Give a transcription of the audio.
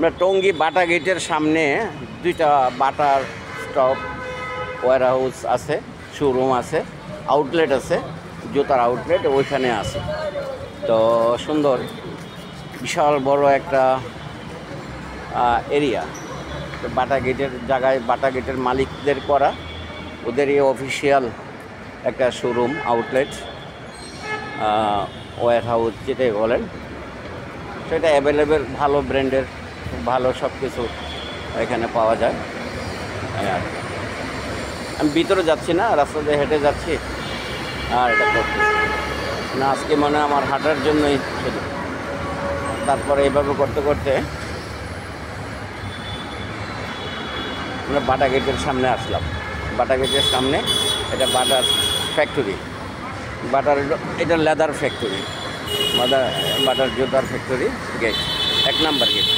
আমরা টঙ্গী বাটা গেটের সামনে দুইটা বাটার স্টপ ওয়্যার হাউস আছে, শোরুম আছে, আউটলেট আছে, জুতার আউটলেট ওইখানে আছে। তো সুন্দর বিশাল বড় একটা এরিয়া। বাটা গেটের জায়গায় বাটা গেটের মালিকদের করা, ওদেরই অফিসিয়াল একটা শোরুম আউটলেট ওয়্যার হাউস যেটাই বলেন, সেটা অ্যাভেলেবেল, ভালো ব্র্যান্ডের, ভালো সব কিছু এখানে পাওয়া যায়। আর আমি ভিতরে যাচ্ছি না, রাস্তা দিয়ে হেঁটে যাচ্ছি আর এটা করতেছি না। আজকে মনে হয় আমার হাঁটার জন্যই শুধু। তারপরে এইভাবে করতে করতে আমরা বাটা গেটের সামনে আসলাম। বাটা গেটের সামনে এটা বাটার ফ্যাক্টরি, বাটার এটা লেদার ফ্যাক্টরি, বাটার জুতার ফ্যাক্টরি গেট, 1 নাম্বার গেট।